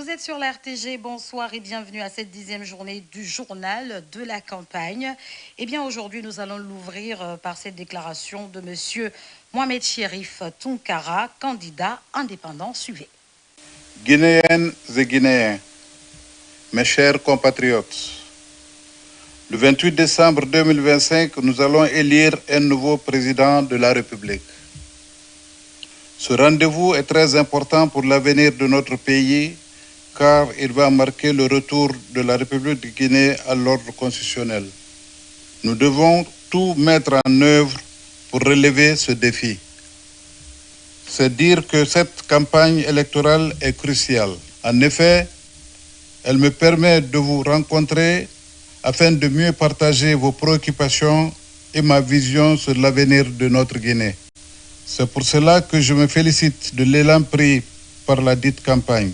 Vous êtes sur la RTG, bonsoir et bienvenue à cette 10e journée du journal de la campagne. Eh bien aujourd'hui nous allons l'ouvrir par cette déclaration de monsieur Mohamed Cherif Tounkara, candidat indépendant. Suivez. Guinéennes et Guinéens, mes chers compatriotes, le 28 décembre 2025, nous allons élire un nouveau président de la République. Ce rendez-vous est très important pour l'avenir de notre pays car il va marquer le retour de la République de Guinée à l'ordre constitutionnel. Nous devons tout mettre en œuvre pour relever ce défi. C'est dire que cette campagne électorale est cruciale. En effet, elle me permet de vous rencontrer afin de mieux partager vos préoccupations et ma vision sur l'avenir de notre Guinée. C'est pour cela que je me félicite de l'élan pris par la dite campagne.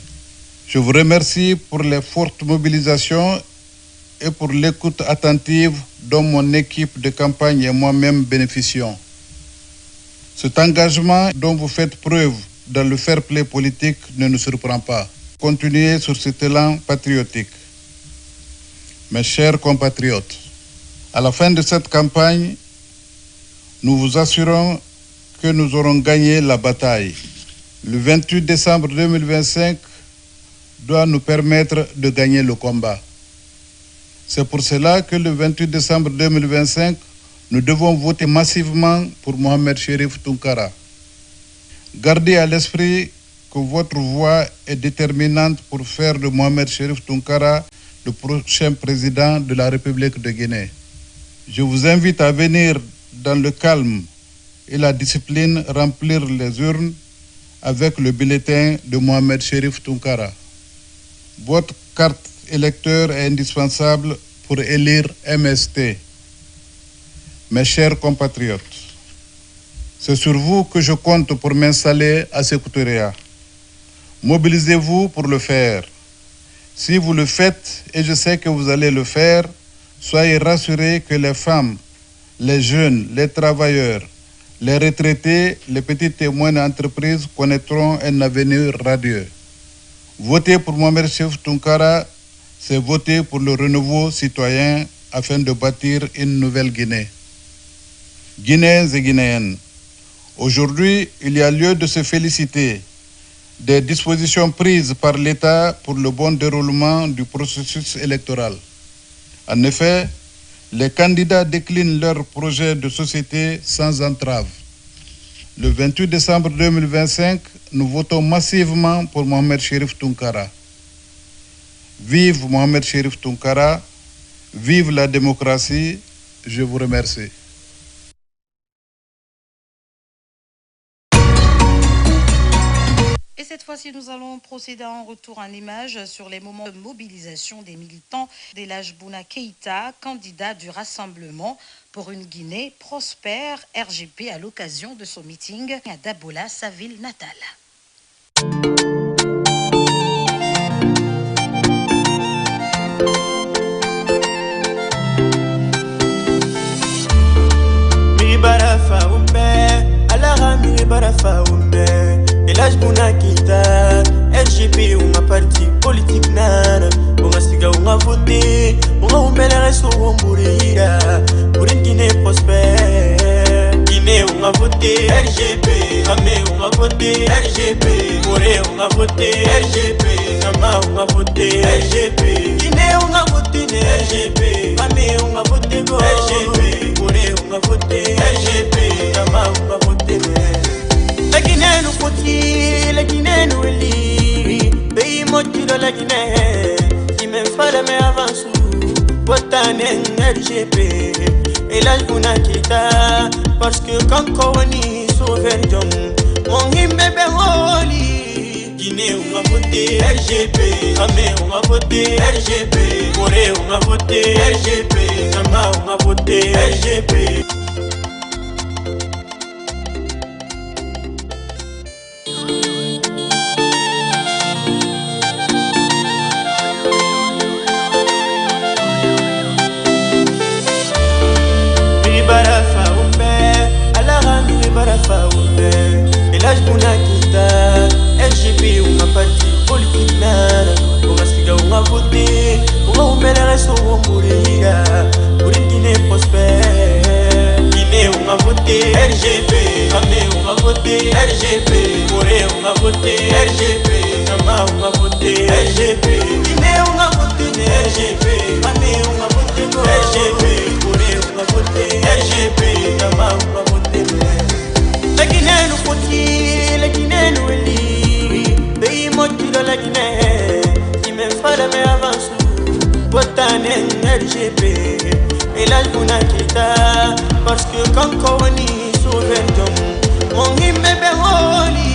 Je vous remercie pour les fortes mobilisations et pour l'écoute attentive dont mon équipe de campagne et moi-même bénéficions. Cet engagement dont vous faites preuve dans le fair play politique ne nous surprend pas. Continuez sur cet élan patriotique. Mes chers compatriotes, à la fin de cette campagne, nous vous assurons que nous aurons gagné la bataille. Le 28 décembre 2025 doit nous permettre de gagner le combat. C'est pour cela que le 28 décembre 2025, nous devons voter massivement pour Mohamed Cherif Tounkara. Gardez à l'esprit que votre voix est déterminante pour faire de Mohamed Cherif Tounkara le prochain président de la République de Guinée. Je vous invite à venir dans le calme et la discipline remplir les urnes avec le bulletin de Mohamed Cherif Tounkara. Votre carte électeur est indispensable pour élire MST. Mes chers compatriotes, c'est sur vous que je compte pour m'installer à Sékou-Touré. Mobilisez-vous pour le faire. Si vous le faites, et je sais que vous allez le faire, soyez rassurés que les femmes, les jeunes, les travailleurs, les retraités, les petits témoins d'entreprise connaîtront un avenir radieux. Voter pour Mohamed Cherif Tounkara, c'est voter pour le renouveau citoyen afin de bâtir une nouvelle Guinée. Guinéens et Guinéennes, aujourd'hui, il y a lieu de se féliciter des dispositions prises par l'État pour le bon déroulement du processus électoral. En effet, les candidats déclinent leur projet de société sans entrave. Le 28 décembre 2025, nous votons massivement pour Mohamed Cherif Tounkara. Vive Mohamed Cherif Tounkara, vive la démocratie, je vous remercie. Et cette fois-ci, nous allons procéder à un retour en image sur les moments de mobilisation des militants d'Elhadji Bouna Keïta, candidat du Rassemblement pour une Guinée prospère, RGP, à l'occasion de son meeting à Dabola, sa ville natale. Elhadji Bouna Keïta, RGP, uma parti politique nana. Unga siga unga voter, unga umbele resto umburira. Pour une Guinée prospère, Guinée unga voter, RGP. Kame unga voter, RGP. Moré unga voter, RGP. Nama unga voter, RGP. Guinée unga voter, RGP. Kame unga voter, RGP. Moré unga voter, RGP. Nama unga voter. La Guinée nous faut-il, la Guinée nous élit. Pays moitié de la Guinée, si même pas la mer avance, Botanen RGP. Elhadji Bouna Keïta, parce que quand Kowani sauver John, mon himbe holi. Guinée on va voter RGP, Kame on va voter RGP, Moré on va voter RGP, Nama on va voter RGP. Elhadji Bouna Keïta, RGP, uma parti politique nana. RGP Guinée on a voté RGP Amé on a voté RGP Corée on a voté RGP Nama on a voté la Guinée nous faut-il, la Guinée nous élit pays moitié de la Guinée qui même pas la mer avance Botanen RGP et la Buna Keïta parce que quand Kowani Souvendom mon hymne Beroli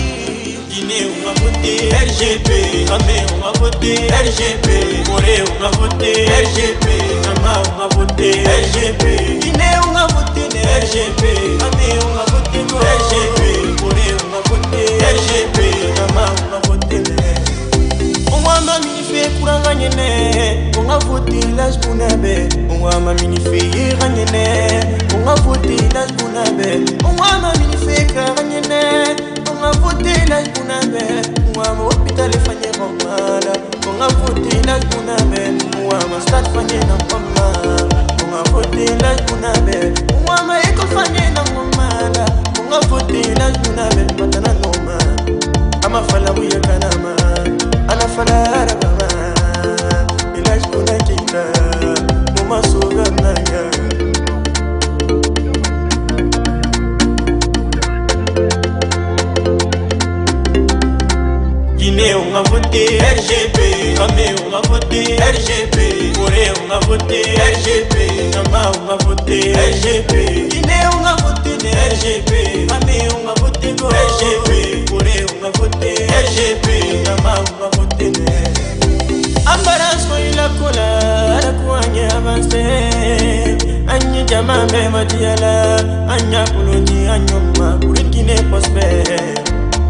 Guinée on a voté RGP Amé on a voté RGP Corée on a voté RGP Nama on a voté RGP Guinée on a voté RGP Amé on a voté RGP Corée on a voté RGP Nama on a voté on a magnifié pour un gagner on a voté l'âge Bounabe on a magnifié gagner on a voté l'âge Bounabe on a magnifié gagner on a voté l'âge Bounabe on a hôpital fanyé normal on a voté l'âge Bounabe on a stade fanyé normal on a voté l'âge Bounabe on a école fanyé normal on a voté l'âge Bounabe maintenant normal ama fala wuya kanama ana fala arabama l'âge Buna Keïta moma soganaya Guinée on a voté RGP Amé on a voté RGP Corée on a voté RGP Nama on a voté RGP Guinée on a voté RGP Amé on a voté RGP Corée on a voté RGP Nama on a voté Ambaras ko ila kola ala kuanye avance Anye jama me madiala anya kuloni anyoma pour une Guinée prospère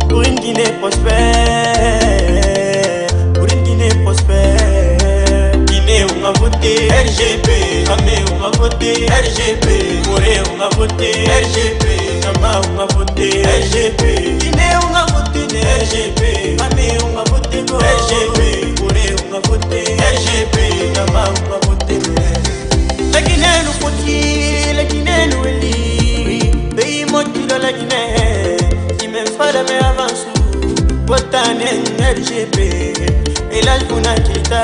pour une Guinée prospère pour une Guinée prospère Guinée on a voté RGP Amé on a voté RGP Corée on a voté RGP Nama on a voté RGP Guinée on a voté RGP Amé on a voté RGP Corée on a voté RGP Nama on a voté la Guinée nous faut-il, la Guinée nous élit pays moitié de la Guinée qui même pas la mer avance Botanen RGP et la Buna Keïta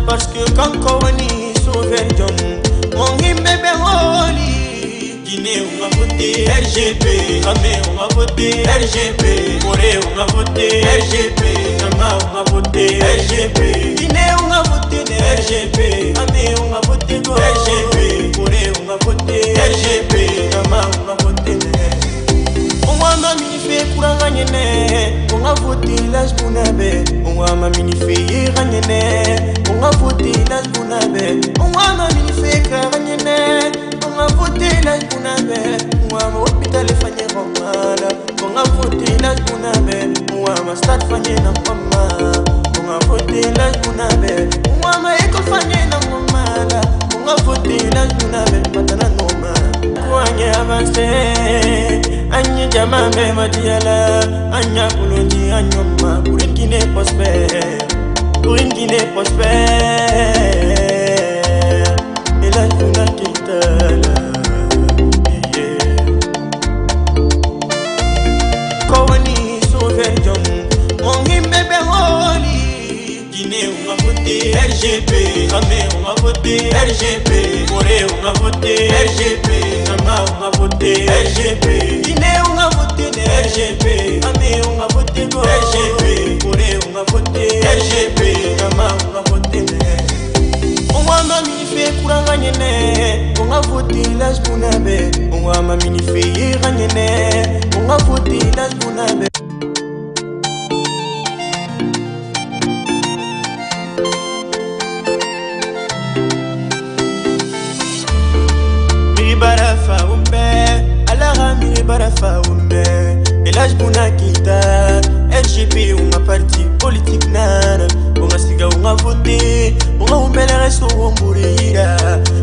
parce que quand Kowani Souvendom mon hymne Beroli Guinée on a voté RGP Amé on a voté RGP Corée on a voté RGP Nama on a voté RGP Guinée on a voté RGP Amé on a voté RGP Corée on a voté RGP Nama on a voté on a magnifié pour un gagner on a voté l'âge Bounabe on a magnifié gagner on a voté l'âge Bounabe on a magnifié gagner on a voté l'âge Bounabe on a hôpital fanyé normal on a voté l'âge Bounabe on a stade fanyé normal on a voté l'âge Bounabe on a école fanyé normal on a voté l'âge Bounabe maintenant normal kuanye avancé Anye jama me madiala anya kuloni anyoma pour une Guinée prospère pour une Guinée prospère et la Buna Keïta Kowani Souvendom mon hymne Beroli Guinée on a voté RGP Amé on a voté RGP Corée on a voté RGP Nama on a voté RGP Guinée on a voté RGP Amé on a voté RGP Corée on a voté RGP Nama on a voté on a magnifié pour un gagner on a voté l'âge Bounabe on a magnifié gagner on a voté l'âge Bounabe Barafa umbe, alara mi barafa umbe. Et l'âge Buna Keïta, RGP on a parti politique nana. On a siga on a voté, on a umbe les restos on bourrira.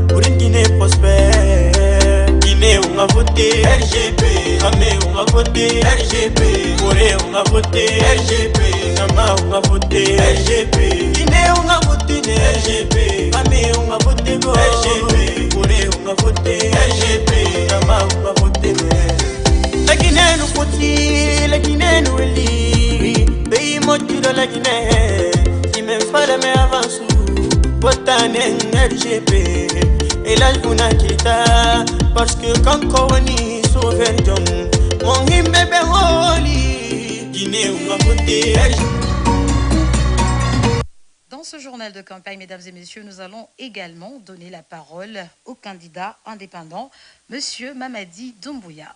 Pour une Guinée prospère, Guinée on a voté RGP, Amé on a voté RGP, Corée on a voté RGP, Nama on a voté RGP, Guinée on a voté RGP, Amé on a voté RGP, Corée on a voté RGP, Nama on a voté la Guinée nous faut-il, la Guinée nous élit pays moitié de la Guinée qui me fala me avanço botane RGP Elhadj Bouna Keita parce que quand Kowani Sauverdon mon himbe be holi Guinée ou Maputé. Dans ce journal de campagne, mesdames et messieurs, nous allons également donner la parole au candidat indépendant, Monsieur Mamadi Doumbouya.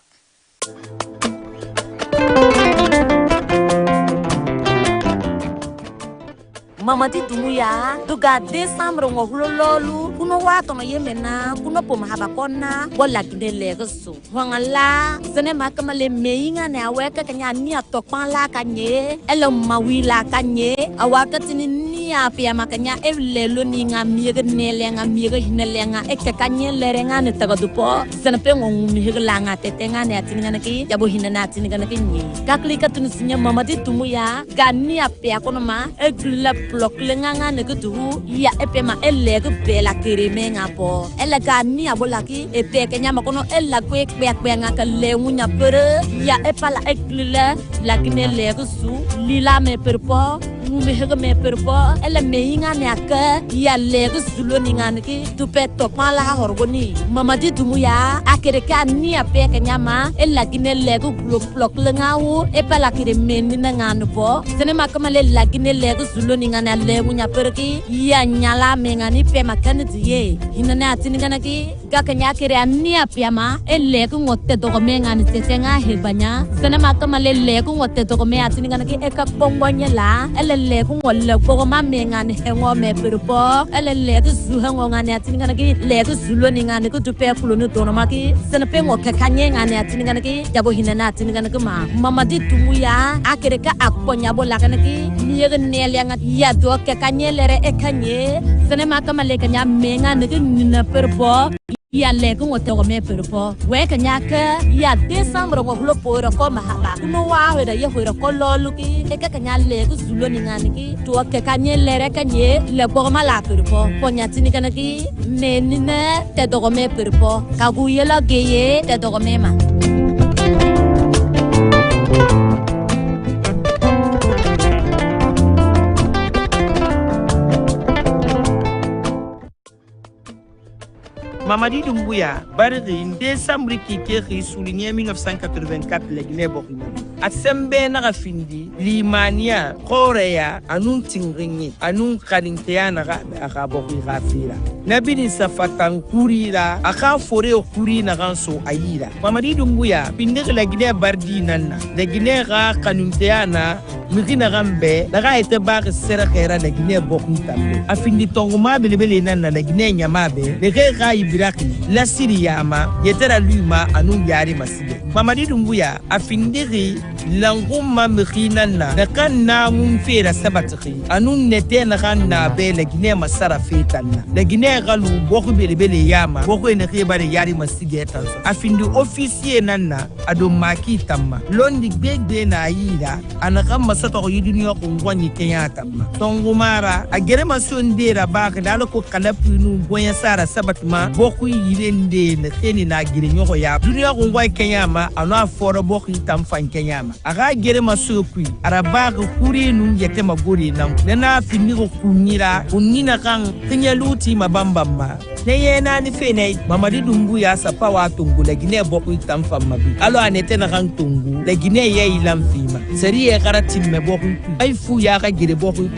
Mamadi Doumbouya, duga décembre ngololu, kuno wato no yemena, kuno pom habakona, bola kide legoso. Wangala, sene makamale meinga ne aweka kanya ni atokpan la kanye, elo mawila kanye, awaka tini ni apia makanya evlelo ni nga miege nelenga miege hinelenga eke kanye lerenga ne tagadupo, sene pe ngumi higlanga tetenga ne atinga naki, jabo hinana atinga naki ni. Kaklika tunisinya Mamadi Doumbouya, gani apia konoma, eglula blok lenganga negudu ya epema elego bela kirimenga po elega ni abolaki epe kenya makono ella kwek nga kale munya pere ya epala eklile lakine lego su lila me perpo ngumi hega me perpo ella meinga ne aka ya lego zulo ninga niki tupe to pala horgoni Mamadi Doumbouya akereka ni ape kenya ma ella kine lego blok lenga wu epala kirimenni ngano po senema kamale lakine lego zulo ninga na lemunya pergi ya nyala mengani pe makani diye hinana atiningana ki gakanya kere ania piama elego ngotte to mengani tetenga hebanya sana makamale lego ngotte to me atiningana ki eka bongonya la elelego ngolle ko ma mengani hengo me perpo elelego zuhango ngani atiningana ki lego zulo ningani ko tupe kulunu to no maki sana pe ngo kakanye ngani atiningana ki jabo hinana atiningana ki ma Mamadi Doumbouya akere ka akonya bolakana ki niye nelenga ya do kanye lere ekanye sene makamale kanya menga nege nina perpo ya lego ngoto me perpo we kanya ka ya décembre ngo hlo poro ko mahaba kuno wa heda ye hora ko loluki eka kanya lego zulo ningani ki to kanye lere kanye le ko mala perpo ponya tinikana ki menina te do me perpo kagu yela geye te do me ma Mamadi Doumbouya, barri en décembre qui est souligné 1984 la Guinée Burkina. A sembe na rafindi limania korea anun tingringi anun kanintea na akaboki rafira. Nabini safatan kurira aka fore kuri na ganso ayira. Mamadi Doumbouya pinde la Guinée bardi nana. La Guinée ra kanintea na Migina Rambe, la ra ete bar sera kera la Guinée Burkina. Afindi tongoma belebele nana la Guinée nyamabe. Le ra ibiraki la Siriyama yetera luma anun yari masige. Mamadi Doumbouya afindiri languma mkhina na kan na mun fera sabatri anun nete na kan na be la Guinée masara fetana la Guinée galu boku belebele yama boku ene khibare yari masige tanso afindi officier nanna ado maki tamma londi begbe na yida anaka masato yidini ko ngwani kenya tamma tongumara agere masondera bak dalo ko kalapinu boya sara sabatma boku yirende na teni na gire nyoko ya dunia ko ngwai kenya ma ana foro boku tamfan kenya ma aga gere masopui araba ko kuri nu yete magori nan na fini ko kunyira unina kan kenya luti mabambamba ne yena ni fene Mamadi Doumbouya sa pawa tungu la Guinée boku tamfan mabi alo anete na kan tungu la Guinée ye ilam fima seri e karati me boku ay fu ya ka gere boku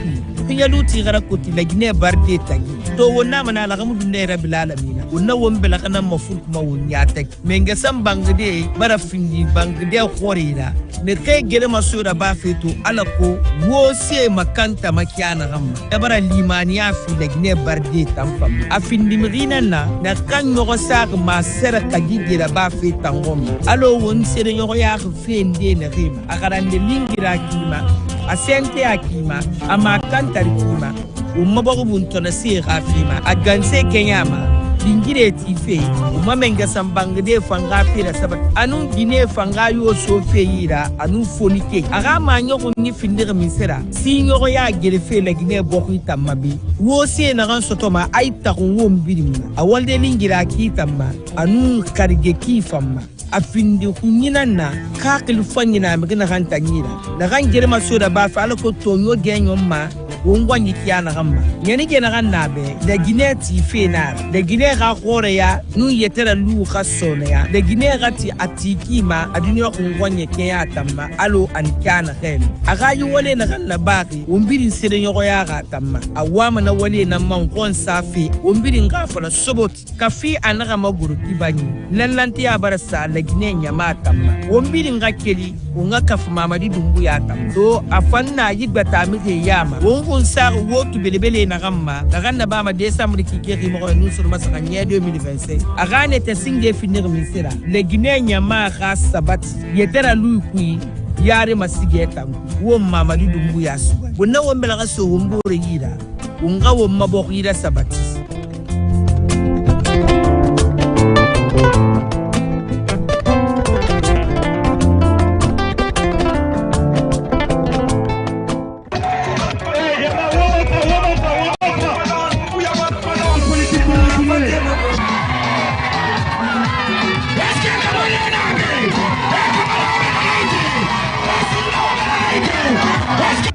kenya luti gara koti la Guinée barde tagi to wonna mana la gamu dunne rabbil alamin wonna wombela kana maful kuma wonya tek menga sam bangde bara findi bangde khorira ne kay gele masura ba fetu alako wose makanta makiana gamma dabara limaniya fi la Guinée barde tamfam afindi mirina na kan nyogo sak ma sera kagidira ba fetangom alo won sere nyogo ya fende na rima akarande lingira kima asente akima ama kantari kima umabogo buntona si rafima aganse kenyama dingire tife umamenga sambangde fanga pira sabat anu Guinée fanga yo so feira anu fonike aga manyo ni findira misera sinyo ya gerefe la Guinée boku tamabi wo se na ran sotoma aita ko wombirima awalde lingira ki tamma anu karige ki famma afindi kunyina na kakil fanyina megina kan tanyira na kan gerema soda ba fa alako tonyo genyo ma wongwanyi kiana gamba nyani gena ganna be da Guinée ti fenar da Guinée ga khoreya nu yetera lu khasone ya da Guinée ga ti atikima aduniya wongwanyi kiya tamma alo an kana khen aga yu wale na ganna baki wombirin sede nyogo ya ga tamma awama na wale na man kon safi wombirin ga fala sobot kafi anaga maguru ibani lallanti ya barasa la Guinée nyama tamma wombirin ga keli wonga kafu mamadi dumbu ya tamma to afanna yibata mi yama wongun sa wotu belebele na gamma ganna ba ma décembre ki kiri mo no sur masaka 2025 agane te singe finir misira le Guinée nyama ga sabati yetera lui kui yare masige tam wo mamadi dumbu ya su bonna wo mela ga so wombore yira wonga wo mabok yira sabati.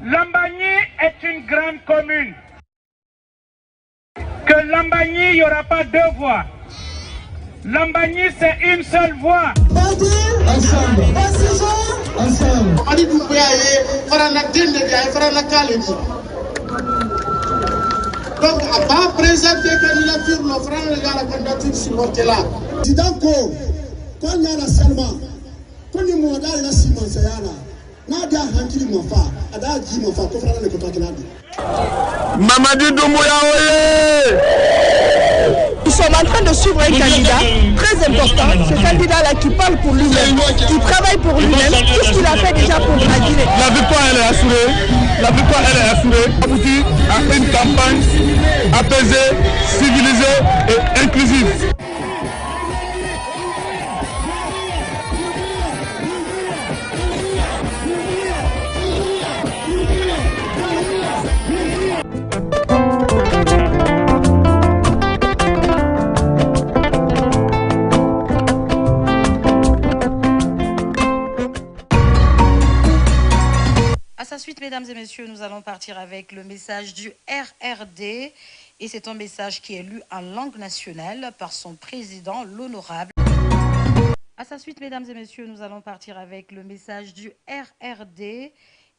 Lambagny est une grande commune. Que Lambagny, il n'y aura pas deux voies. Lambagny, c'est une seule voie. Ensemble. Ensemble. Donc, à part présenter candidature, nos frères, les gars, la candidature supportée là. Président Ko, quand il y a la Salma, quand il y a la Simon Sayana, Nadia Hankili Mofa, Ada Ji Mofa, Kofra le Kotakinadi. Mamadi Doumbouya. Nous sommes en train de suivre un candidat très important, ce candidat-là qui parle pour lui-même, qui travaille pour lui-même, tout ce qu'il a fait déjà pour la Guinée. La victoire, elle est assurée. La victoire, elle est assurée. Abouti à une campagne apaisée, civilisée et inclusive. À sa suite, mesdames et messieurs, nous allons partir avec le message du RRD. Et c'est un message qui est lu en langue nationale par son président, l'honorable. À sa suite, mesdames et messieurs, nous allons partir avec le message du RRD.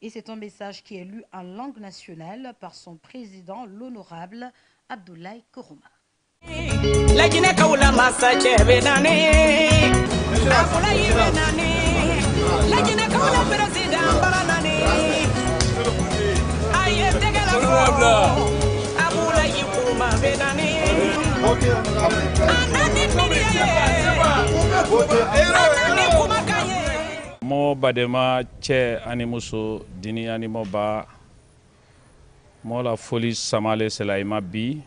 Et c'est un message qui est lu en langue nationale par son président, l'honorable Abdoulaye Kourouma. La Guinée kaula masache benane Afulayi benane La Guinée kaula président baranane Aye tegela Abdoulaye Kourouma benane Anani midiaye Anani kumakaye Mo badema che animuso dini animo ba mo la folie samale selaima bi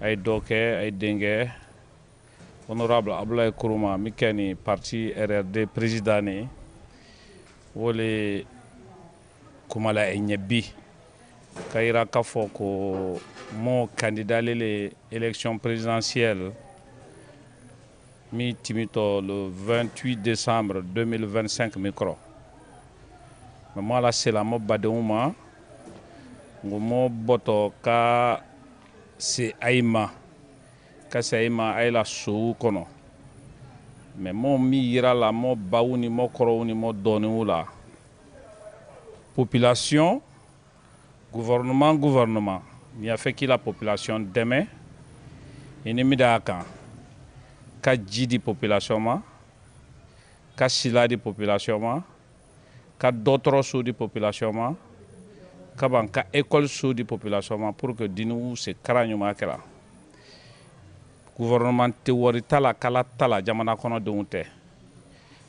ay doke ay dengue honorable Abdoulaye Kourouma mikani parti RRD président ni wole kumala e ñebbi kayira ka foko mo candidat les élections présidentielles mi timito le 28 décembre 2025 micro mais moi là c'est la mo badeuma ngomo boto ka c'est Aïma, c'est Aïma, elle a sou kono. Mais mon mira la mo baouni mo korouni mo doni la. Population, gouvernement. Il a fait qui la population demain. Il n'est mis d'accord. Ka jidi population ma, ka sila di population ma, ka d'autres sous di population ma. Kaban ka école sous di population pour que dinu se karanyu makela gouvernement te wori tala kala tala jamana kono donte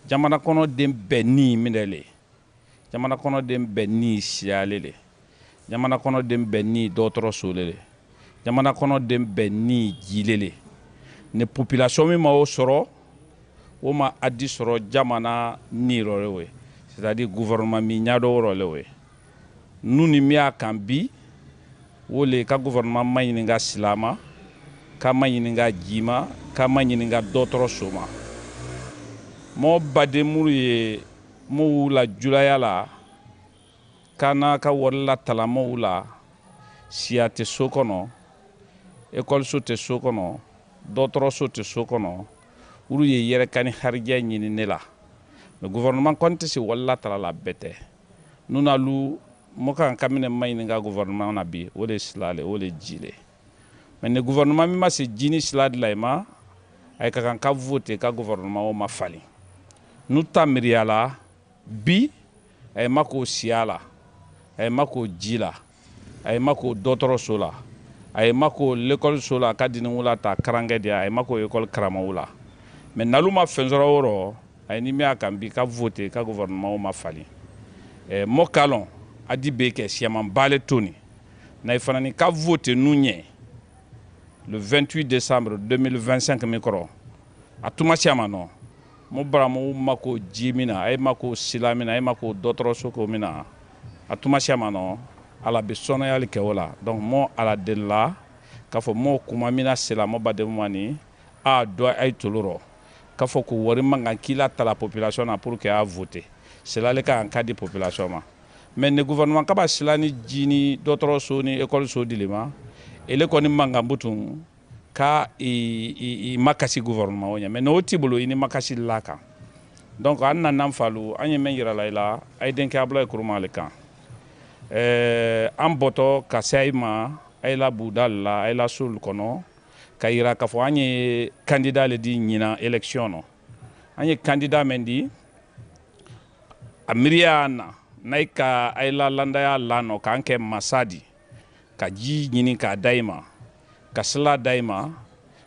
jamana kono dem benni mindele jamana kono dem benni sialele jamana kono dem benni d'autres soulele jamana kono dem benni jilele ne population mi ma o soro o ma adi soro jamana ni rolewe c'est-à-dire gouvernement mi nyado rolewe nous mi a kambi wole ka gouvernement mayininga silama ka mayininga jima ka mayininga d'autres soma mo bademuru ye mo la julaya la kana ka wala talamo la siya te so kɔnɔ école so te so kɔnɔ dɔgɔtɔrɔso te so kɔnɔ olu ye yɛrɛ kani harijɛ ɲini ne la mais gouvernement kɔni tɛ se wala tala la bɛɛ tɛ nunalu mo kan ka minɛ ma ɲini ka gouvernement na bi o de silale o de jile mais ne gouvernement min ma se jini silade la ma ay ka kan ka voter ka gouvernement o ma fali nu ta miriala bi ay mako siala ay mako jila ay mako dotoro sola ay mako l'école sola ka dini wula ta karange dia ay mako école karama wula mais naluma fenzoro woro ay ni mi akam bi ka voter ka gouvernement o ma fali mo kalon adi beke siaman bale toni na ifanani ka voter nu nye le 28 décembre 2025 mikro atuma siama no mo bramo mako jimina ay mako silamina ay mako dotoro soko mina atuma siama no ala be sono yali kewola donc mo ala della ka fo mo kuma mina sela mo bade mani a do ay toloro ka fo ko wori manga kila ta la population na pour que a voter cela le ka en cas de population ma mais le gouvernement ka ba silani jini dotoro so ni école so dilima ele ko ni manga butun ka i makasi gouvernement wonya mais no tibolo ini makasi laka donc anna nam falu anye men yira layla ay denke abla kuruma le kan am boto ka sayma ay la budalla ay la sul kono kayira ka fo anye candidat le di nyina élection no anye candidat mendi amiriana naika ay la landaya lano kanke masadi ka ji nyini ka daima ka sila daima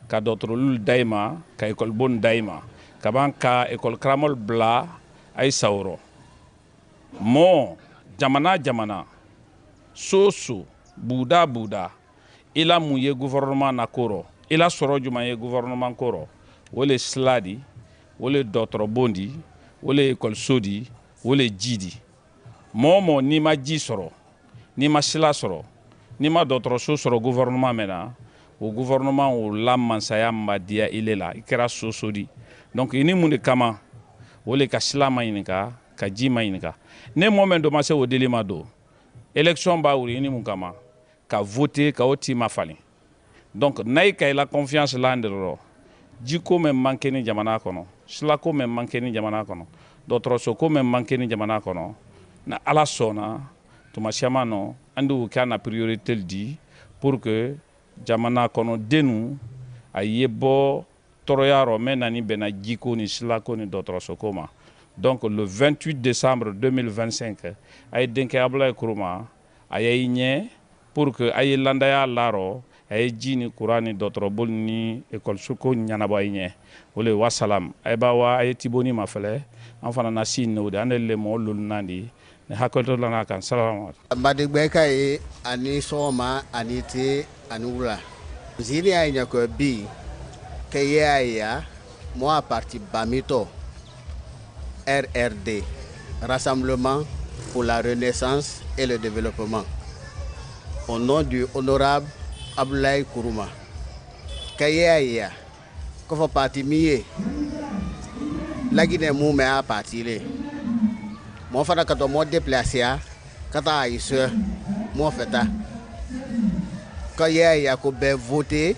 ka dotrolul daima ka école bon daima ka banka école kramol bla ay sauro mo jamana soso buda ila mu ye gouvernement na koro ila soro juma ye gouvernement koro wole sladi wole dotro bondi wole école sodi wole jidi momo ni ma ji soro ni ma sila soro ni ma dotro so soro gouvernement mena o gouvernement o la mansaya madia ilela ikera sosodi donc ini munde kama wole ka sila mayinika ka ji mayinika ne moment do ma se o delima do élection ba wuri ini mun kama ka voter ka oti ma fali donc nay kay la confiance landero jiko men manke ni jamana kono sila ko men manke ni jamana kono dotro so ko men manke ni jamana kono na ala sona to ma chamano andu kana priorité di pour que jamana kono denu ayebo toroyaro menani bena jiko ni sila ko ni dotro so koma donc le 28 décembre 2025 ay denke abla kuruma ay nye pour que ay landaya laro ay jini kurani dotro bolni école suko nyana bayne wole wassalam ay bawa ay tiboni mafale enfana na sinno de andele mo lul nandi ne hakoto lana kan salam badigbe kai ani soma anite anura zili ay nyako bi kaya moi parti bamito RRD Rassemblement pour la Renaissance et le Développement au nom du honorable Abdoulaye Kourouma kaya ko fa parti miye la Guinée mou me a parti le mo fa ka to mo déplacer kata aisse mo feta kaya ko be voter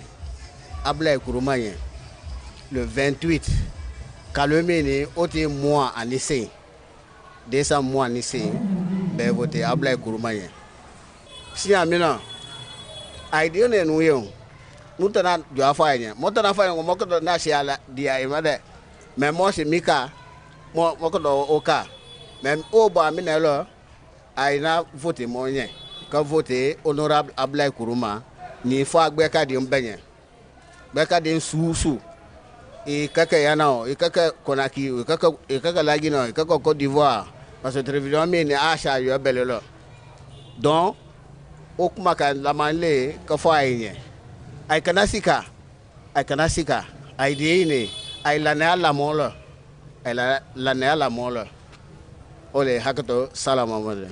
Abdoulaye Kourouma le 28 Kalomene ôté mois en essai. 200 mois en essai. Ben voté Abdoulaye Kourouma. Si amina idée ne nous yon. Nous t'en doit faire. Moi t'en faire moi que na siala dia imade. Mais moi c'est Mika. Moi que oka. Même au ba mina là aina voté moyen. Quand voté honorable Abdoulaye Kourouma ni fa gbeka di mbenye. Beka di sou et kaka yanao et kaka Conakry et kaka la Guinée et kaka Côte d'Ivoire parce que télévision mine acha yo belelo donc okuma ka la manle ka fo ayne ay kanasika ay diine ay la ne ala mola ay la ne ala mola ole hakato salama mole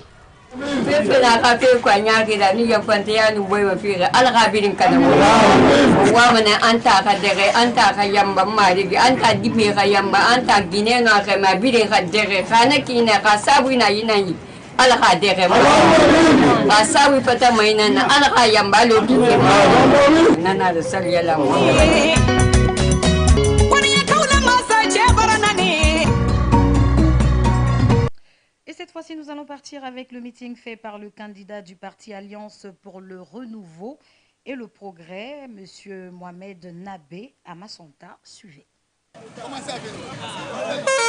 Fena ka fe kwa nyagi da ni ya fante ya ni boy wa fi ala ka birin kana wa mana anta ka dere anta ka yamba mari anta dibe ka yamba anta gine nga ka ma birin ka dere kana kina ka sabu na yinani ala ka dere asawi pata mainana ala ka yambalo kike nana da salyala mo. Et cette fois-ci, nous allons partir avec le meeting fait par le candidat du parti Alliance pour le Renouveau et le Progrès, M. Mohamed Nabé à Massanta. Suivez. Commencez à venir.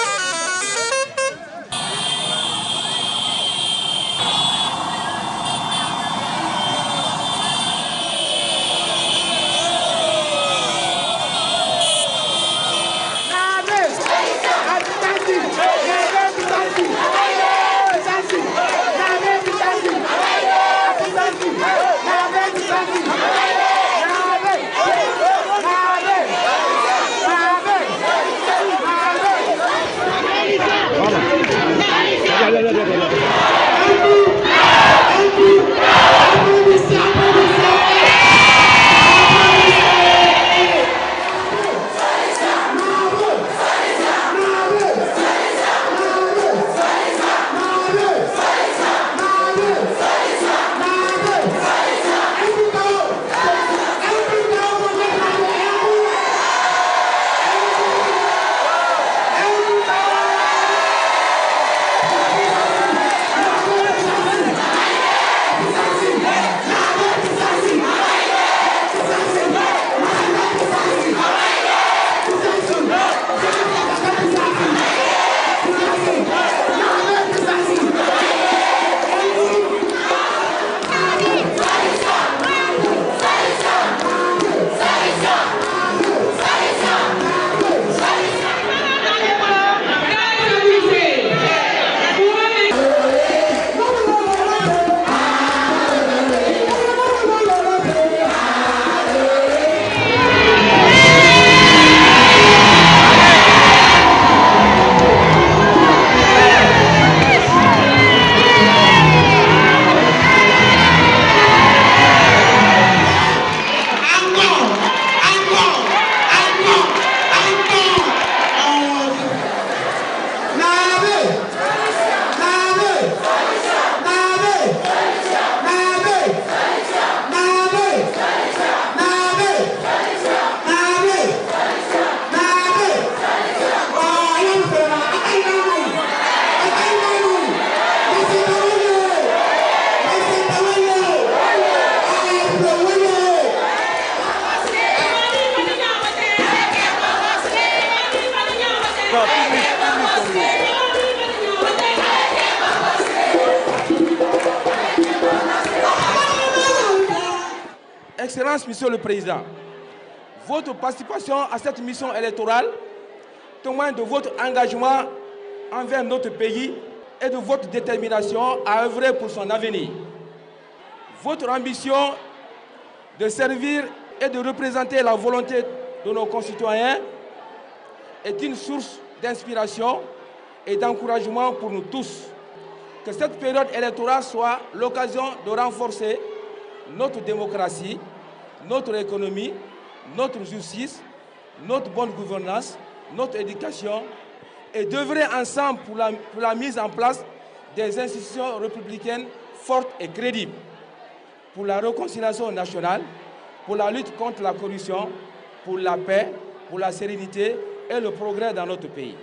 Excellence, Monsieur le Président, votre participation à cette mission électorale témoigne de votre engagement envers notre pays et de votre détermination à œuvrer pour son avenir. Votre ambition de servir et de représenter la volonté de nos concitoyens est une source d'inspiration et d'encouragement pour nous tous. Que cette période électorale soit l'occasion de renforcer notre démocratie, notre économie, notre justice, notre bonne gouvernance, notre éducation et d'œuvrer ensemble pour la mise en place des institutions républicaines fortes et crédibles, pour la réconciliation nationale, pour la lutte contre la corruption, pour la paix, pour la sérénité et le progrès dans notre pays.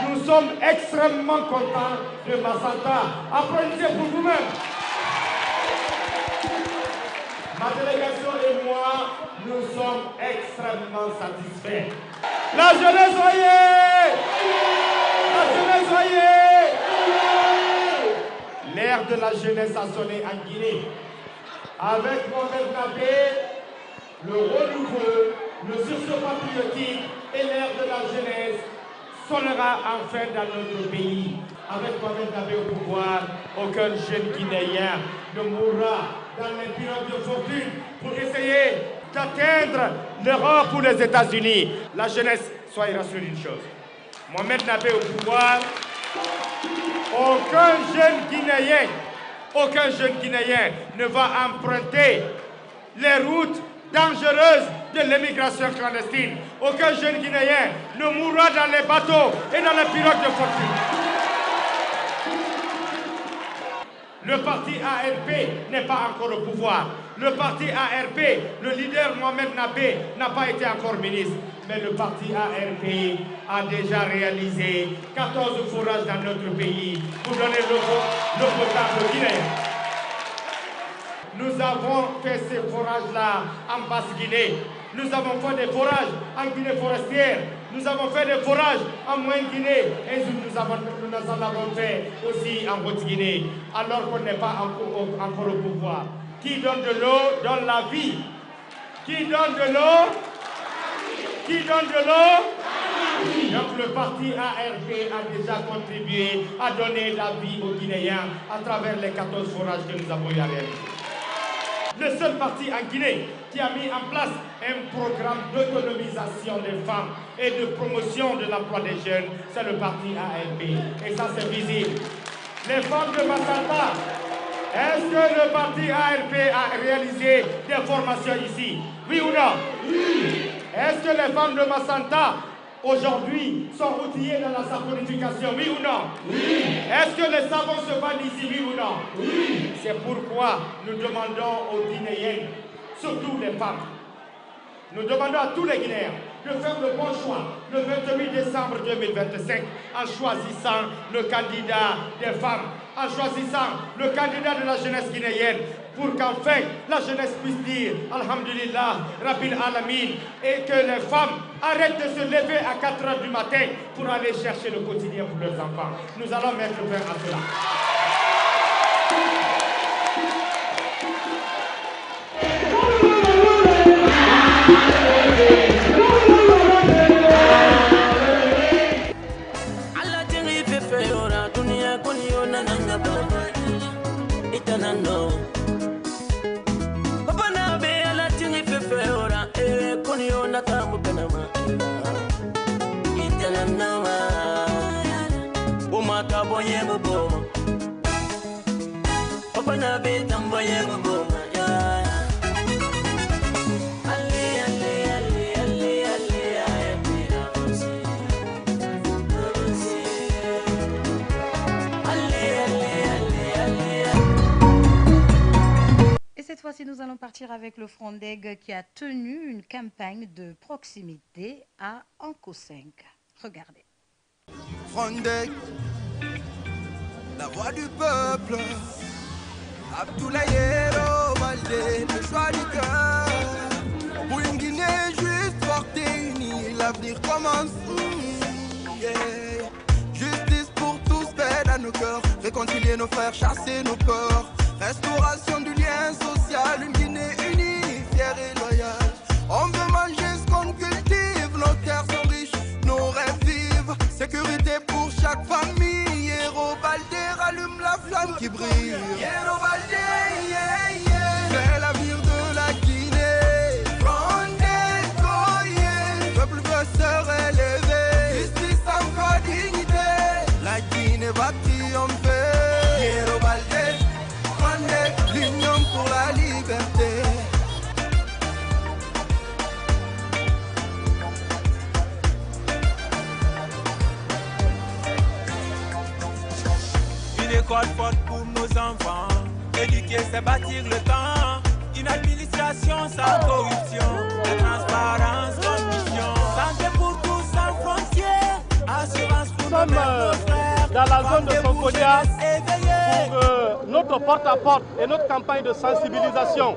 Nous sommes extrêmement contents de Massanta. Applaudissez pour vous-même. Ma délégation et moi, nous sommes extrêmement satisfaits. La jeunesse, voyez! La jeunesse, voyez! L'ère de la jeunesse a sonné en Guinée. Avec Mohamed Nabé, le renouveau, le sursaut patriotique et l'ère de la jeunesse sonnera enfin dans notre pays. Avec Mohamed Nabé au pouvoir, aucun jeune Guinéen ne mourra dans l'impunité de fortune pour essayer d'atteindre l'Europe ou les États-Unis. La jeunesse, soyez rassurés d'une chose. Mohamed Nabé au pouvoir, aucun jeune Guinéen ne va emprunter les routes dangereuse de l'immigration clandestine. Aucun jeune Guinéen ne mourra dans les bateaux et dans les pirogues de fortune. Le parti ARP n'est pas encore au pouvoir. Le parti ARP, le leader Mohamed Nabé n'a pas été encore ministre. Mais le parti ARP a déjà réalisé 14 forages dans notre pays pour donner l'eau potable aux Guinéens. Nous avons fait ces forages-là en Basse-Guinée. Nous avons fait des forages en Guinée forestière. Nous avons fait des forages en Moyenne-Guinée. Et nous en avons fait aussi en Haute-Guinée. Alors qu'on n'est pas encore au pouvoir. Qui donne de l'eau donne la vie. Qui donne de l'eau? Qui donne de l'eau? Donc le parti ARP a déjà contribué à donner la vie aux Guinéens à travers les 14 forages que nous avons réalisés. Le seul parti en Guinée qui a mis en place un programme d'autonomisation des femmes et de promotion de l'emploi des jeunes, c'est le parti ARP. Et ça, c'est visible. Les femmes de Massanta, est-ce que le parti ARP a réalisé des formations ici? Oui ou non? Oui. Est-ce que les femmes de Massanta, aujourd'hui, sont outillées dans la saponification? Oui ou non? Oui. Est-ce que les savons se vendent ici? Oui ou non? Oui. C'est pourquoi nous demandons aux Guinéens, surtout les femmes, nous demandons à tous les Guinéens de faire le bon choix le 28 décembre 2025 en choisissant le candidat des femmes, en choisissant le candidat de la jeunesse guinéenne pour qu'enfin la jeunesse puisse dire Alhamdulillah, Rabbil Alamin, et que les femmes arrêtent de se lever à 4 h du matin pour aller chercher le quotidien pour leurs enfants. Nous allons mettre fin à cela. Et cette fois-ci, nous allons partir avec le Frondeg qui a tenu une campagne de proximité à Anko 5. Regardez. Frondeg, la voix du peuple. Abdoulaye Baldé, le choix du cœur. Pour une Guinée juste forte et unie, l'avenir commence. Yeah. Justice pour tous, paix à nos cœurs. Réconcilier nos frères, chasser nos peurs. Restauration du lien social, une Guinée unie, fière et loyale. On veut manger ce qu'on cultive, nos terres sont riches, nos rêves vivent. Sécurité pour chaque famille. Héros Baldé, rallume la flamme qui brille. Héros Baldé, yeah, yeah. C'est l'avenir de la Guinée. Frondeg, oh yeah. Peuple veut se relever. Justice, encore dignité. La Guinée va triompher. Héros Baldé, Frondeg, l'union pour la liberté. Une école forte pour nos enfants. Éduquer, c'est bâtir le temps. Une administration sans corruption. La transparence comme mission. Santé pour tous sans frontières. Assurance pour nos mères, nos frères. Dans la zone de Sonfonia pour notre porte-à-porte et notre campagne de sensibilisation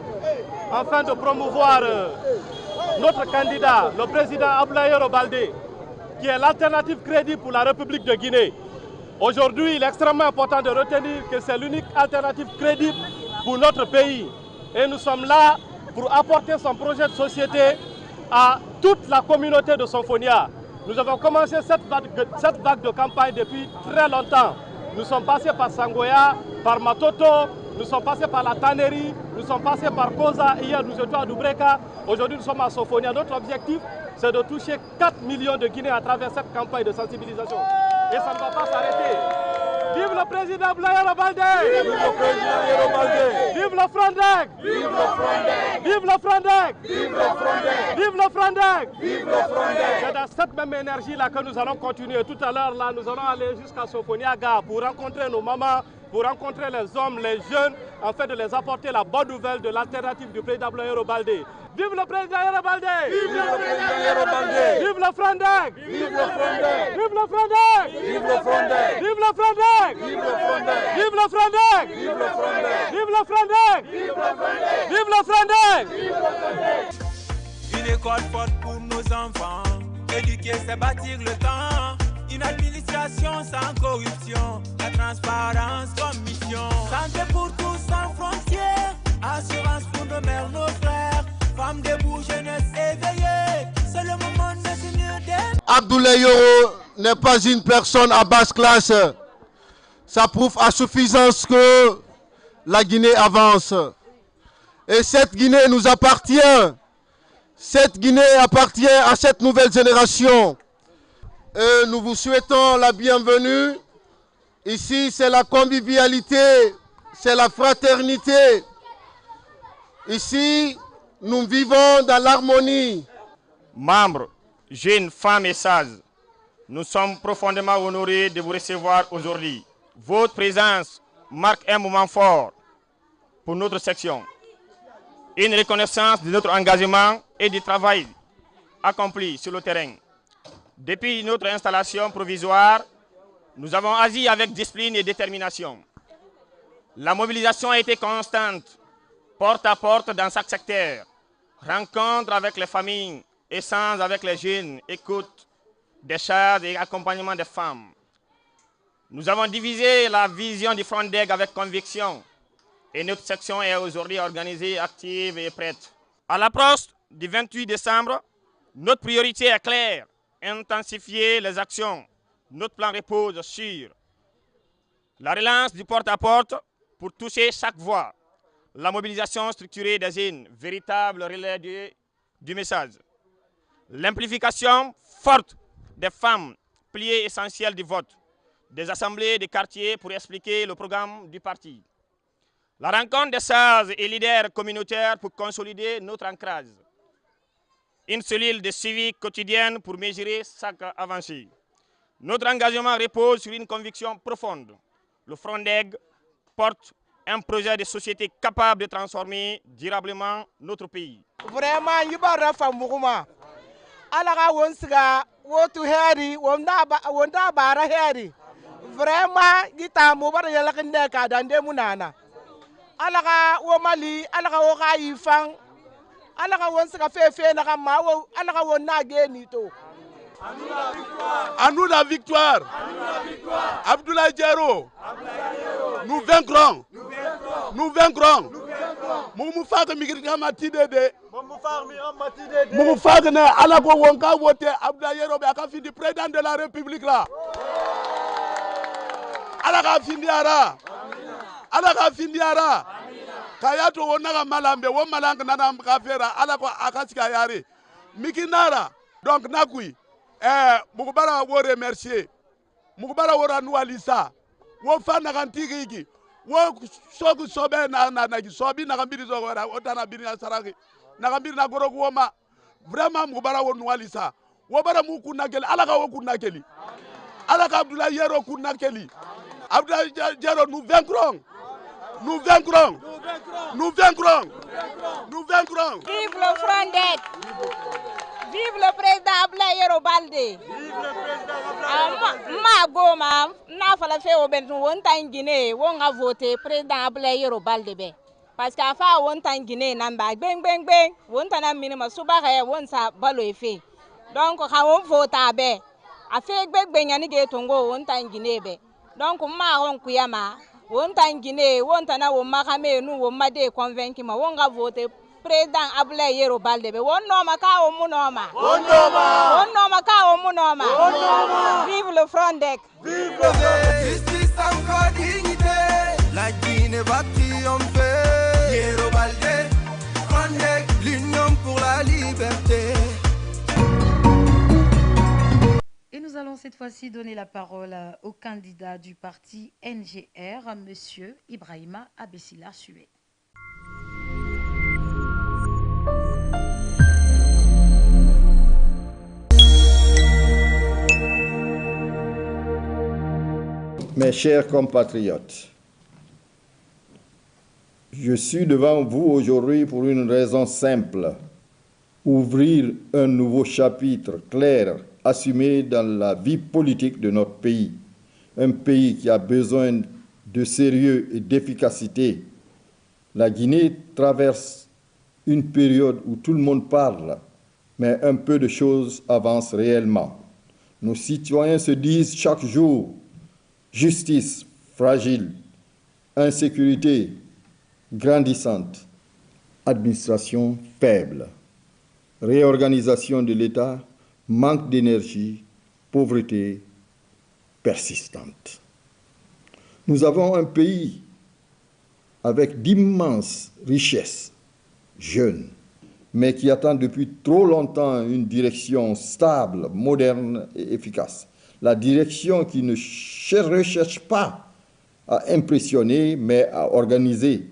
afin de promouvoir notre candidat, le président Abdoulaye Baldé, qui est l'alternative crédible pour la République de Guinée. Aujourd'hui, il est extrêmement important de retenir que c'est l'unique alternative crédible pour notre pays. Et nous sommes là pour apporter son projet de société à toute la communauté de Sonfonia. Nous avons commencé cette vague de campagne depuis très longtemps. Nous sommes passés par Sangoya, par Matoto, nous sommes passés par la Tannerie, nous sommes passés par Koza, hier nous étions à Doubreka, aujourd'hui nous sommes à Sonfonia. Notre objectif, c'est de toucher 4 millions de Guinéens à travers cette campagne de sensibilisation. Et ça ne va pas s'arrêter. Vive le président Abdoulaye Baldé. Vive le président Yoro Baldé. Vive le Frondec. Vive le Frondec. Vive le Frondec. Vive le Frondec. Vive le Frondec. Vive le Frondec. C'est dans cette même énergie-là que nous allons continuer. Tout à l'heure, là, nous allons aller jusqu'à Sofoniaga pour rencontrer nos mamans, pour rencontrer les hommes, les jeunes, afin de les apporter la bonne nouvelle de l'alternative du président Abdoulaye Baldé. Vive le président Yoro Baldé. Vive le président Yoro Baldé. Vive le Frondec. Vive le Frondec. Vive le Frondec. Vive le Frondec. Vive le Frondec. Vive le Frondec. Vive le Frondec. Vive le Frondec. Vive le Frondec. Vive le Frondec. Vive le Frondec. Une école forte pour nos enfants. Éduquer, c'est bâtir le temps. Une administration sans corruption. La transparence comme mission. Santé pour tous sans frontières. Assurance pour nos mères, nos frères. Femmes debout, jeunesse éveillée. C'est le moment de s'unir d'elle. Abdoulaye Yoro n'est pas une personne à basse classe. Ça prouve à suffisance que la Guinée avance. Et cette Guinée nous appartient. Cette Guinée appartient à cette nouvelle génération. Et nous vous souhaitons la bienvenue. Ici, c'est la convivialité, c'est la fraternité. Ici, nous vivons dans l'harmonie. Membres, jeunes, femmes et sages, nous sommes profondément honorés de vous recevoir aujourd'hui. Votre présence marque un moment fort pour notre section. Une reconnaissance de notre engagement et du travail accompli sur le terrain. Depuis notre installation provisoire, nous avons agi avec discipline et détermination. La mobilisation a été constante, porte à porte dans chaque secteur. Rencontre avec les familles, échange avec les jeunes, écoute des charges et accompagnement des femmes. Nous avons divisé la vision du Frondec avec conviction et notre section est aujourd'hui organisée, active et prête. À l'approche du 28 décembre, notre priorité est claire, intensifier les actions. Notre plan repose sur la relance du porte-à-porte pour toucher chaque voix, la mobilisation structurée des jeunes, véritable relais du message, l'amplification forte des femmes, pilier essentiel du vote, des assemblées de quartiers pour expliquer le programme du parti, la rencontre des sages et leaders communautaires pour consolider notre ancrage, une cellule de suivi quotidienne pour mesurer chaque avancée. Notre engagement repose sur une conviction profonde. Le Frondec porte un projet de société capable de transformer durablement notre pays. Vraiment, il y a des femmes alaga wonsiga wotu heri wonda bara heri vraiment gita mo bara yala kinde ka dande munana alaga wo mali alaga wo kayifang alaga wonsiga fefe na kama wo alaga wonna geni to. À nous la victoire. Abdoulaye Yoro. Nous vaincrons. Nous vaincrons. Mumufaka migirga matidede. Mumufaka ne alako wonka wote Abdoulaye Yoro be aka findi président de la République là. Alaka findi ara. Alaka findi ara. Kayato wonaga malambe wo malanga nana kafera alako akasika yari. Mikinara. Donc nakui mukubara wo remercier mukubara wo ranualisa wo fana kantiki wo sogu sobe na sobi na kambiri zo wara otana biri na saraki na kambiri na goro woma vraiment mukubara wo nualisa wo bara mukunakeli alaka wo kunakeli alaka Abdoulaye Yoro kunakeli Abdoulaye Yoro nous vaincrons. Nous vaincrons. Nous vaincrons. Nous vaincrons. Vive le Frondec. Vive le président Abdoulaye Yoro Baldé. Ma goma na fala fe o ben won tan Guinée won a voté président Abdoulaye Yoro Baldé be parce que afa won tan Guinée namba beng beng beng won tan minima suba ha won sa balo efe donc ha won vota be afe gbegbe nyani ge tongo won tan Guinée be donc ma won kuyama won tan Guinée won tan won makame nu won made convaincre ma won ga voté président Abdoulaye Yoro Baldé be won no maka o mu no ma won no maka o mu no ma vive le Frondec, vive le justice encore dignité, la Guinée va triompher. Yoro Baldé, Frondec, l'union pour la liberté. Et nous allons cette fois-ci donner la parole au candidat du parti NGR, M. Ibrahima Abessila Sué. Mes chers compatriotes, je suis devant vous aujourd'hui pour une raison simple: ouvrir un nouveau chapitre clair, assumé dans la vie politique de notre pays. Un pays qui a besoin de sérieux et d'efficacité. La Guinée traverse une période où tout le monde parle, mais un peu de choses avancent réellement. Nos citoyens se disent chaque jour: justice fragile, insécurité grandissante, administration faible, réorganisation de l'État, manque d'énergie, pauvreté persistante. Nous avons un pays avec d'immenses richesses, jeune, mais qui attend depuis trop longtemps une direction stable, moderne et efficace. La direction qui ne recherche pas à impressionner, mais à organiser,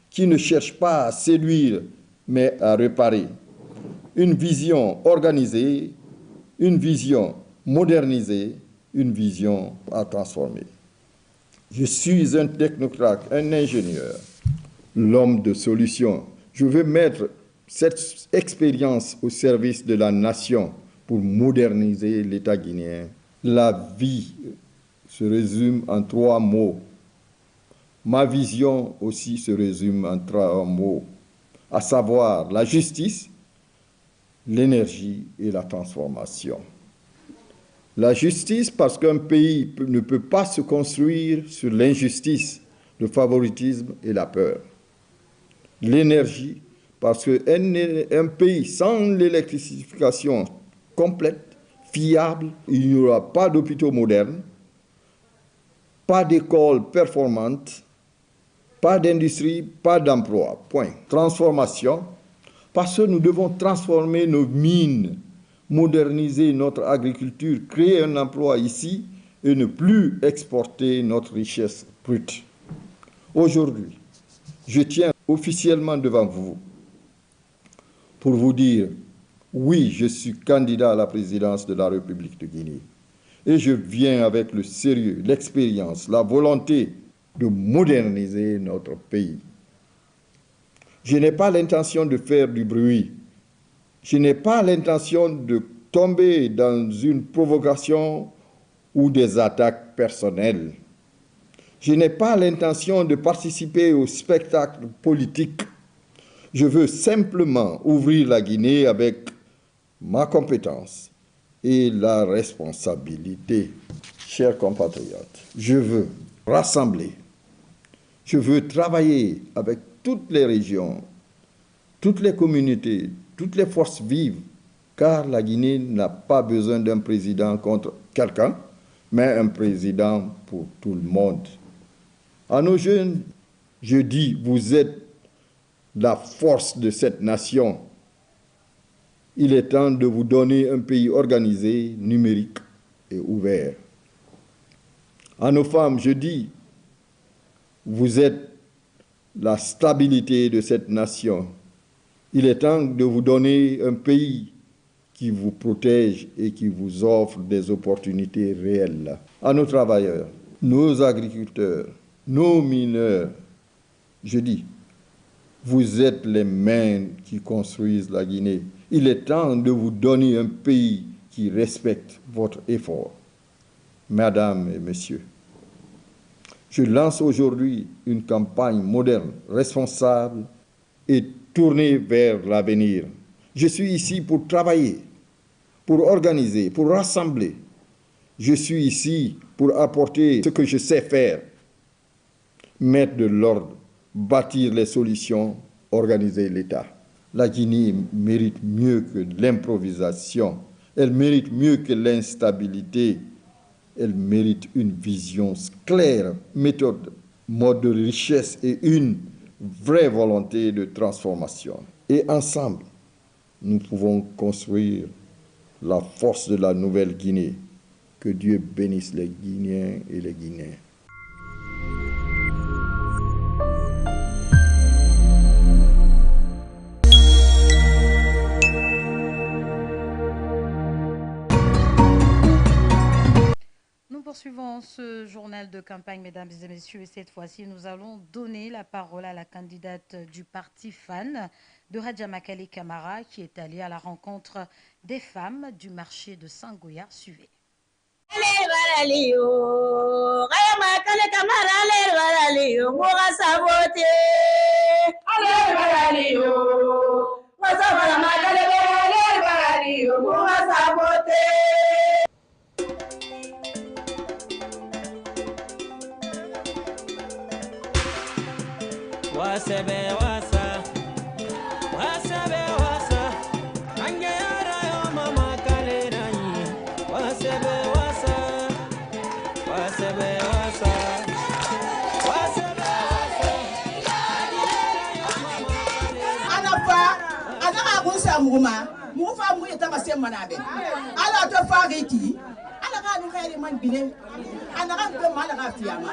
qui ne cherche pas à séduire, mais à réparer. Une vision organisée, une vision modernisée, une vision à transformer. Je suis un technocrate, un ingénieur, l'homme de solution. Je veux mettre cette expérience au service de la nation pour moderniser l'État guinéen. La vie se résume en 3 mots. Ma vision aussi se résume en 3 mots, à savoir la justice, l'énergie et la transformation. La justice, parce qu'un pays ne peut pas se construire sur l'injustice, le favoritisme et la peur. L'énergie, parce qu'un pays sans l'électrification complète, fiable, il n'y aura pas d'hôpitaux modernes, pas d'écoles performantes, pas d'industrie, pas d'emploi. Point. Transformation, parce que nous devons transformer nos mines, moderniser notre agriculture, créer un emploi ici et ne plus exporter notre richesse brute. Aujourd'hui, je tiens officiellement devant vous pour vous dire: oui, je suis candidat à la présidence de la République de Guinée. Et je viens avec le sérieux, l'expérience, la volonté de moderniser notre pays. Je n'ai pas l'intention de faire du bruit. Je n'ai pas l'intention de tomber dans une provocation ou des attaques personnelles. Je n'ai pas l'intention de participer au spectacle politique. Je veux simplement ouvrir la Guinée avec ma compétence et la responsabilité. Chers compatriotes, je veux rassembler, je veux travailler avec toutes les régions, toutes les communautés, toutes les forces vives, car la Guinée n'a pas besoin d'un président contre quelqu'un, mais un président pour tout le monde. À nos jeunes, je dis: vous êtes la force de cette nation. Il est temps de vous donner un pays organisé, numérique et ouvert. À nos femmes, je dis: vous êtes la stabilité de cette nation. Il est temps de vous donner un pays qui vous protège et qui vous offre des opportunités réelles. À nos travailleurs, nos agriculteurs, nos mineurs, je dis: vous êtes les mains qui construisent la Guinée. Il est temps de vous donner un pays qui respecte votre effort. Mesdames et messieurs, je lance aujourd'hui une campagne moderne, responsable et tournée vers l'avenir. Je suis ici pour travailler, pour organiser, pour rassembler. Je suis ici pour apporter ce que je sais faire, mettre de l'ordre, bâtir les solutions, organiser l'État. La Guinée mérite mieux que l'improvisation, elle mérite mieux que l'instabilité, elle mérite une vision claire, méthode, mode de richesse et une vraie volonté de transformation. Et ensemble, nous pouvons construire la force de la Nouvelle-Guinée, Que Dieu bénisse les Guinéens et les Guinéens. Nous poursuivons ce journal de campagne, mesdames et messieurs, et cette fois-ci, nous allons donner la parole à la candidate du parti FAN de Radjamakali Camara, qui est allée à la rencontre des femmes du marché de Sangoya. Suivez. Wasebe wasa, wasebe wasa, angeyara yo mama kalerayi. Wasebe wasa, wasebe wasa, wasebe wasa. Ana agunsa muma, mufa mu yata basema nabe. Ala to fariki. Ala ka nu khairi man bine. Ana ka be mala ka fiyama.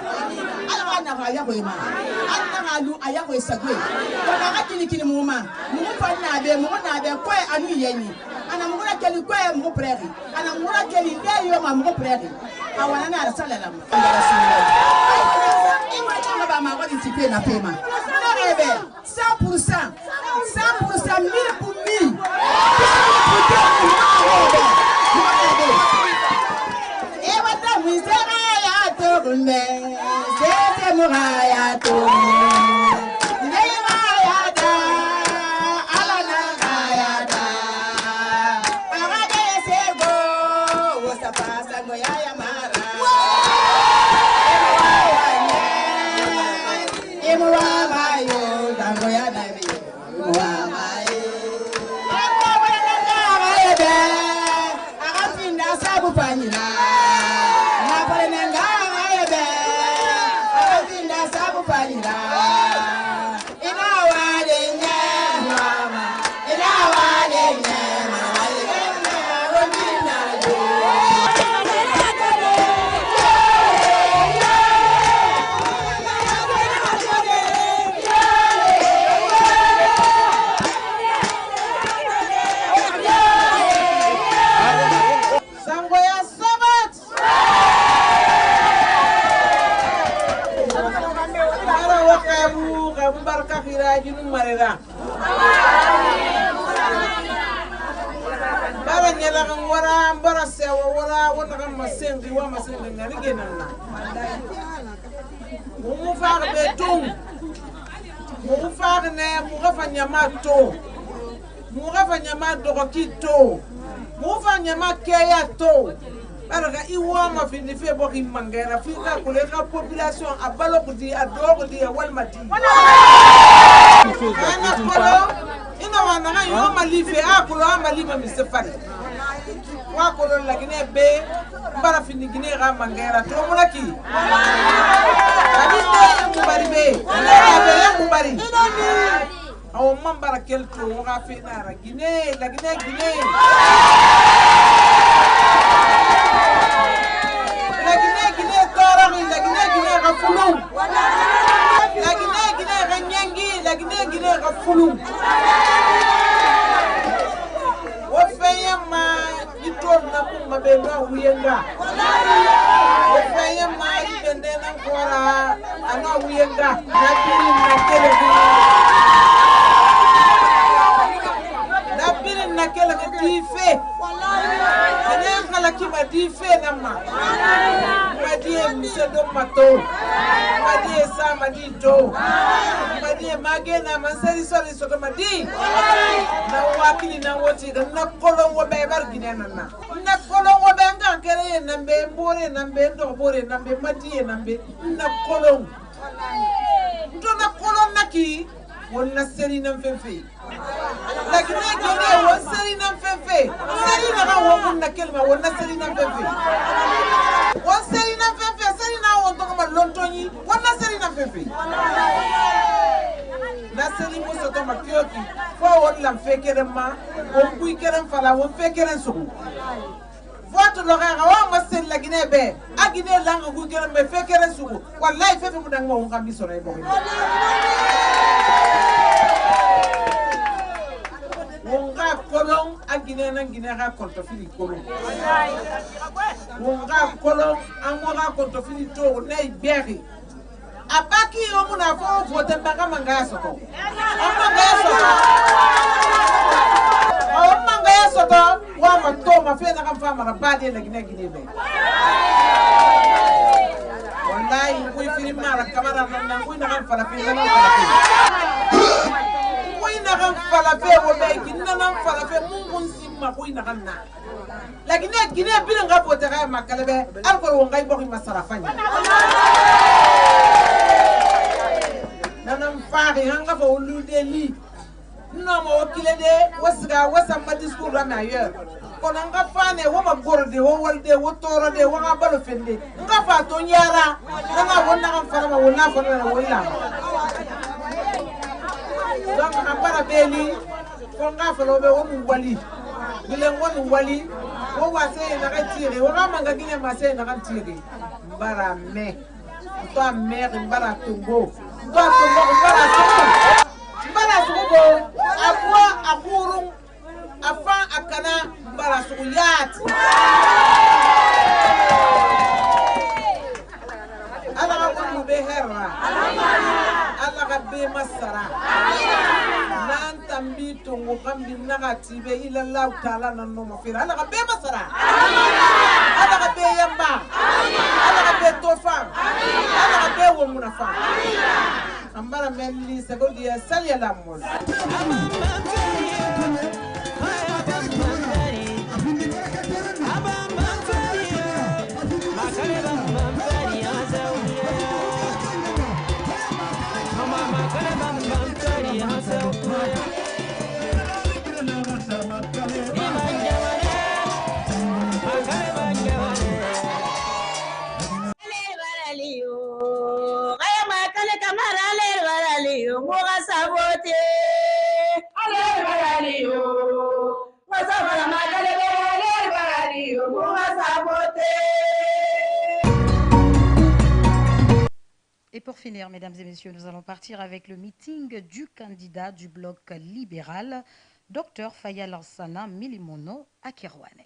Ala ka na ya ko ma. Ala ka lu aya ko sagwe. Bana ka kini muma. Mu fa na be ko anu yeni. Ana mu na keli ko mu preri. Ana mu na keli de yo ma mu preri. Awana na sallallahu alaihi wasallam. Ba ma ko di tipe na pema. Na rebe 100%. 100% 1000 pour 1000. Mangera fika kuleka population abalo kudi adogo di walmati ana kolo ina wana ga yo malife akulo amaliba misefari wa kolo lagine be bara fini gine ga mangera to mulaki abinde mubari be be mubari aw mambara kelto ga fina ra gine lagine gine Fulum wafayama itorna kuma benga uyenga wafayama ibendena kora ana uyenga napiri nakele ketife ene kala kima dife nama madie msedo mato madie sama dito madie magena manseri sori soto madi na wakili na woti na kolon wo be barginena na kolon wo be ngankere nambe mbore nambe ndobore nambe madie nambe na kolon ndo na kolon naki wonna seri nam fefe lakini gene won seri nam fefe seri na wonna kelma wonna seri nam fefe won seri nam fefe seri na won to ma lontoni wonna seri nam fefe na seri mo so to ma kyoki fo won lam fekere ma won kuy keren fala won fekeren so vote l'horaire wa masen la Guinée be a Guinée langa gu gele me fekere sugu wallahi fefe mu dang mo ngam biso ray bo wonga kolon a Guinée na Guinée ha konto fili kolon wonga kolon amora konto fili to nay beri abaki yo muna fo vote mbaka manga soko manga soko wa mato ma fe na kan fama rabade la Guinée be wallahi kuy firi mara kamara na kuy na kan fala fe na kuy na kan fala fe wo be kinna na fala fe mun simma kuy na kan na la Guinée bi nga vote ga makalebe alko wo ngay bokki masarafanya nanam faari hanga fa wulu de li no mo wakile de wasga wasama discours la meilleur kon nga faane wo ma gorde wo walde wo toro de wo nga balo fende nga fa to nyara nga wonna kan farama wonna fa na wonna donc ambara beli ko nga fa lo be wo mu wali bile ngonu wali wo wase na ka tire wo nga manga Guinée mase na kan tire mbara me to mer mbara tongo mbara sugo abwa akurung afa akana mbara sugo yat ala ga wonu be herra ala ga be masara nan tambi tungu kambi nagati be ila Allah taala nan no mafira ala ga be masara ala ga be yamba ala ga be tofa ala ga be wo munafa ambara melli segodi ya salia la mol Et pour finir, mesdames et messieurs, nous allons partir avec le meeting du candidat du bloc libéral, Dr Faya Lansana Milimono à Kerouane.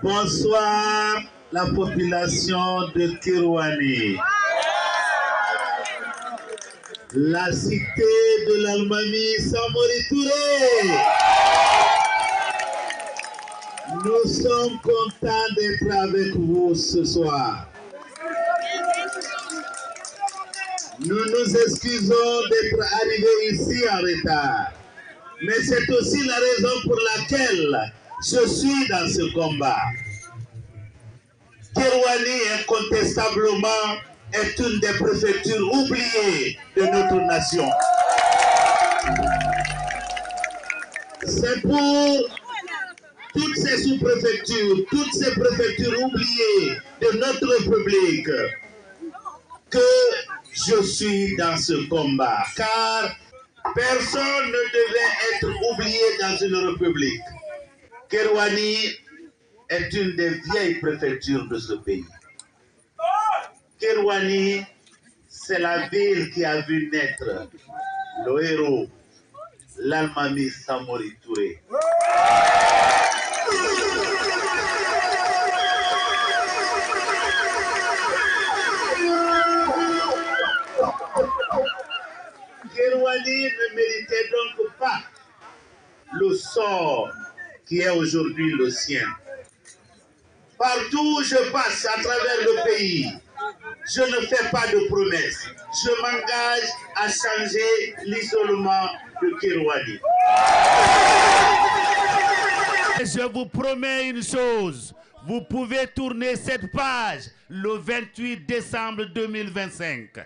Bonsoir la population de Kerouane. La cité de l'Almami Samori Touré. Nous sommes contents d'être avec vous ce soir. Nous nous excusons d'être arrivés ici en retard. Mais c'est aussi la raison pour laquelle je suis dans ce combat. Kerouane, incontestablement, est une des préfectures oubliées de notre nation. C'est pour toutes ces sous-préfectures, toutes ces préfectures oubliées de notre République que je suis dans ce combat. Car personne ne devait être oublié dans une République. Kerouane est une des vieilles préfectures de ce pays. Kerouane, c'est la ville qui a vu naître le héros, l'Almami Samori Touré. Kerouani ne méritait donc pas le sort qui est aujourd'hui le sien. Partout où je passe à travers le pays, je ne fais pas de promesses. Je m'engage à changer l'isolement de Kerouani. Je vous promets une chose, vous pouvez tourner cette page le 28 décembre 2025.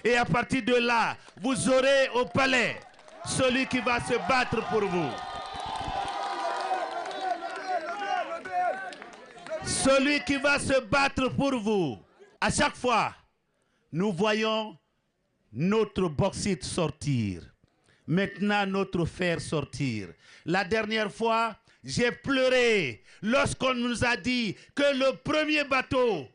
Et à partir de là, vous aurez au palais celui qui va se battre pour vous. Celui qui va se battre pour vous. À chaque fois, nous voyons notre bauxite sortir. Maintenant, notre fer sortir. La dernière fois, j'ai pleuré lorsqu'on nous a dit que le premier bateau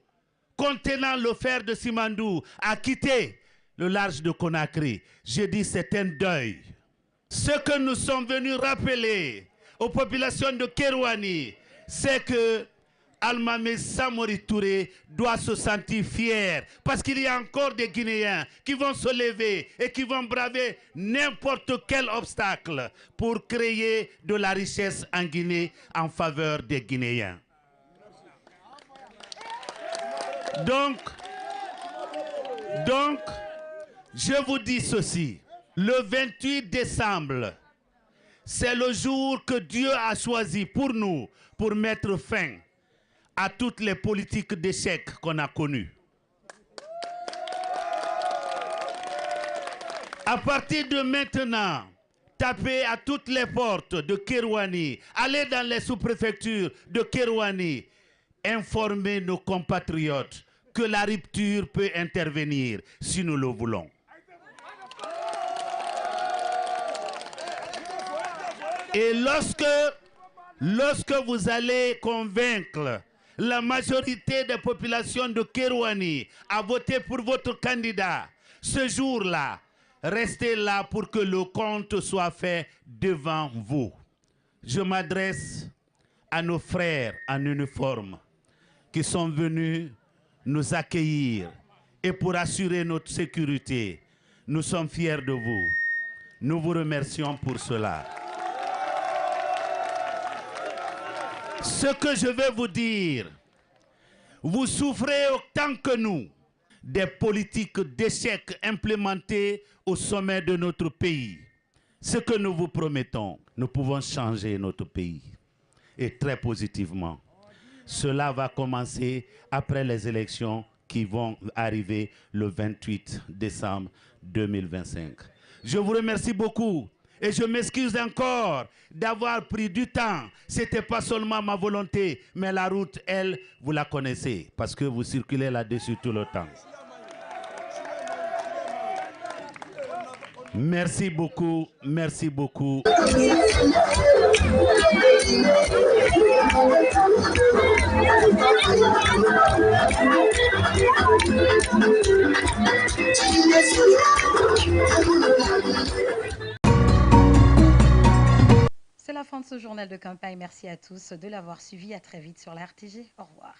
contenant le fer de Simandou a quitté le large de Conakry. J'ai dit c'est un deuil. Ce que nous sommes venus rappeler aux populations de Kerouani, c'est que Almamé Samori Touré doit se sentir fier parce qu'il y a encore des Guinéens qui vont se lever et qui vont braver n'importe quel obstacle pour créer de la richesse en Guinée en faveur des Guinéens. Donc, je vous dis ceci, le 28 décembre, c'est le jour que Dieu a choisi pour nous, pour mettre fin à toutes les politiques d'échec qu'on a connues. À partir de maintenant, tapez à toutes les portes de Kerouani, allez dans les sous-préfectures de Kerouani, informez nos compatriotes que la rupture peut intervenir si nous le voulons. Et lorsque vous allez convaincre la majorité des populations de Kerouani à voter pour votre candidat, ce jour-là, restez là pour que le compte soit fait devant vous. Je m'adresse à nos frères en uniforme qui sont venus nous accueillir et pour assurer notre sécurité. Nous sommes fiers de vous. Nous vous remercions pour cela. Ce que je vais vous dire, vous souffrez autant que nous des politiques d'échec implémentées au sommet de notre pays. Ce que nous vous promettons, nous pouvons changer notre pays et très positivement. Cela va commencer après les élections qui vont arriver le 28 décembre 2025. Je vous remercie beaucoup. Et je m'excuse encore d'avoir pris du temps. Ce n'était pas seulement ma volonté, mais la route, elle, vous la connaissez, parce que vous circulez là-dessus tout le temps. Merci beaucoup, merci beaucoup. C'est la fin de ce journal de campagne. Merci à tous de l'avoir suivi. À très vite sur la RTG. Au revoir.